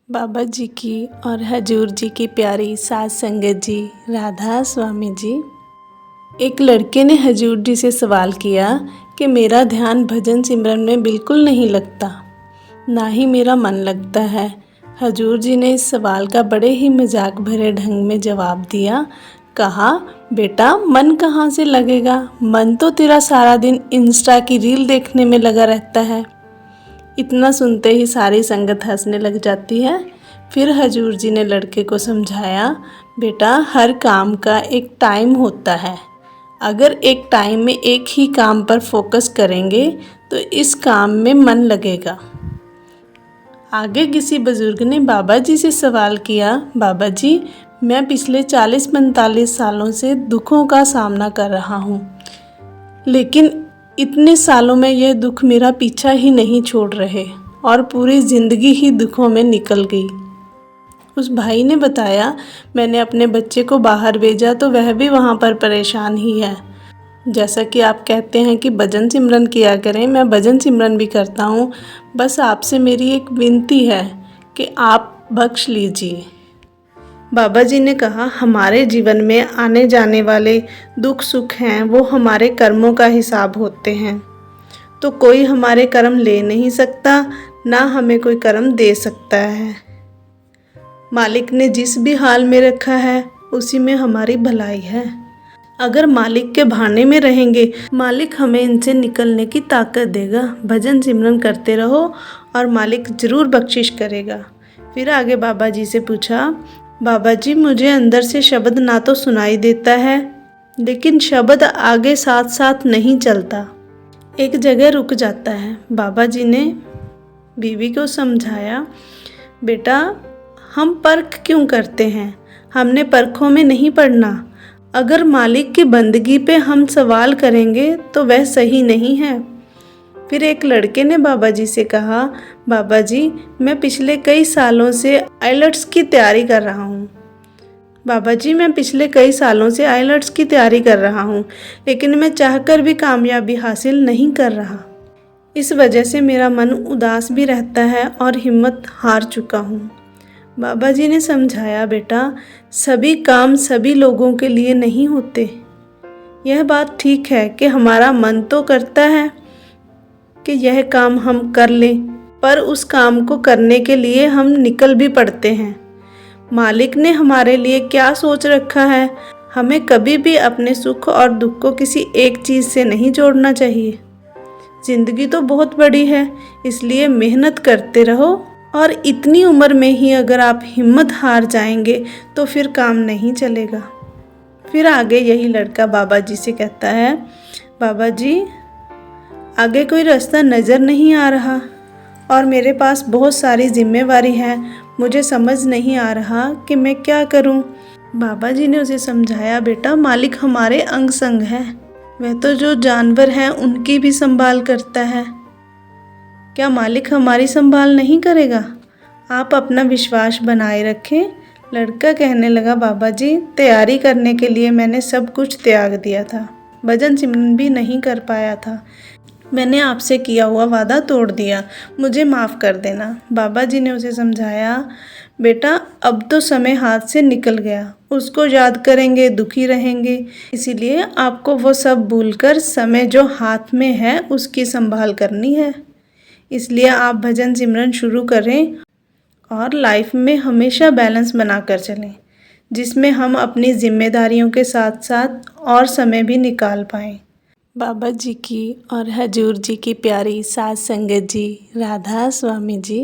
बाबा जी की और हजूर जी की प्यारी साध संगत जी, राधा स्वामी जी। एक लड़के ने हजूर जी से सवाल किया कि मेरा ध्यान भजन सिमरन में बिल्कुल नहीं लगता, ना ही मेरा मन लगता है। हजूर जी ने इस सवाल का बड़े ही मजाक भरे ढंग में जवाब दिया। कहा, बेटा मन कहाँ से लगेगा, मन तो तेरा सारा दिन इंस्टा की रील देखने में लगा रहता है। इतना सुनते ही सारी संगत हंसने लग जाती है। फिर हजूर जी ने लड़के को समझाया, बेटा हर काम का एक टाइम होता है। अगर एक टाइम में एक ही काम पर फोकस करेंगे तो इस काम में मन लगेगा। आगे किसी बुजुर्ग ने बाबा जी से सवाल किया, बाबा जी मैं पिछले 40-45 सालों से दुखों का सामना कर रहा हूँ, लेकिन इतने सालों में यह दुख मेरा पीछा ही नहीं छोड़ रहे और पूरी ज़िंदगी ही दुखों में निकल गई। उस भाई ने बताया, मैंने अपने बच्चे को बाहर भेजा तो वह भी वहाँ पर परेशान ही है। जैसा कि आप कहते हैं कि भजन सिमरन किया करें, मैं भजन सिमरन भी करता हूँ। बस आपसे मेरी एक विनती है कि आप बख्श लीजिए। बाबा जी ने कहा, हमारे जीवन में आने जाने वाले दुख सुख हैं वो हमारे कर्मों का हिसाब होते हैं, तो कोई हमारे कर्म ले नहीं सकता, ना हमें कोई कर्म दे सकता है। मालिक ने जिस भी हाल में रखा है उसी में हमारी भलाई है। अगर मालिक के भाने में रहेंगे, मालिक हमें इनसे निकलने की ताकत देगा। भजन सिमरन करते रहो और मालिक ज़रूर बख्शिश करेगा। फिर आगे बाबा जी से पूछा, बाबा जी मुझे अंदर से शब्द ना तो सुनाई देता है, लेकिन शब्द आगे साथ साथ नहीं चलता, एक जगह रुक जाता है। बाबा जी ने बीवी को समझाया, बेटा हम परख क्यों करते हैं, हमने परखों में नहीं पड़ना। अगर मालिक की बंदगी पे हम सवाल करेंगे तो वह सही नहीं है। फिर एक लड़के ने बाबा जी से कहा, बाबा जी मैं पिछले कई सालों से आइलेट्स की तैयारी कर रहा हूँ। बाबा जी मैं पिछले कई सालों से आइलेट्स की तैयारी कर रहा हूँ, लेकिन मैं चाहकर भी कामयाबी हासिल नहीं कर रहा। इस वजह से मेरा मन उदास भी रहता है और हिम्मत हार चुका हूँ। बाबा जी ने समझाया, बेटा सभी काम सभी लोगों के लिए नहीं होते। यह बात ठीक है कि हमारा मन तो करता है कि यह काम हम कर लें, पर उस काम को करने के लिए हम निकल भी पड़ते हैं। मालिक ने हमारे लिए क्या सोच रखा है, हमें कभी भी अपने सुख और दुख को किसी एक चीज़ से नहीं जोड़ना चाहिए। ज़िंदगी तो बहुत बड़ी है, इसलिए मेहनत करते रहो, और इतनी उम्र में ही अगर आप हिम्मत हार जाएंगे तो फिर काम नहीं चलेगा। फिर आगे यही लड़का बाबा जी से कहता है, बाबा जी आगे कोई रास्ता नज़र नहीं आ रहा और मेरे पास बहुत सारी जिम्मेवारी है, मुझे समझ नहीं आ रहा कि मैं क्या करूं। बाबा जी ने उसे समझाया, बेटा मालिक हमारे अंग संग है, वह तो जो जानवर हैं उनकी भी संभाल करता है, क्या मालिक हमारी संभाल नहीं करेगा। आप अपना विश्वास बनाए रखें। लड़का कहने लगा, बाबा जी तैयारी करने के लिए मैंने सब कुछ त्याग दिया था, भजन सिमरन भी नहीं कर पाया था, मैंने आपसे किया हुआ वादा तोड़ दिया, मुझे माफ़ कर देना। बाबा जी ने उसे समझाया, बेटा अब तो समय हाथ से निकल गया, उसको याद करेंगे दुखी रहेंगे, इसीलिए आपको वो सब भूलकर समय जो हाथ में है उसकी संभाल करनी है। इसलिए आप भजन सिमरन शुरू करें और लाइफ में हमेशा बैलेंस बनाकर चलें, जिसमें हम अपनी जिम्मेदारियों के साथ साथ और समय भी निकाल पाएँ। बाबा जी की और हजूर जी की प्यारी साध संगत जी, राधा स्वामी जी।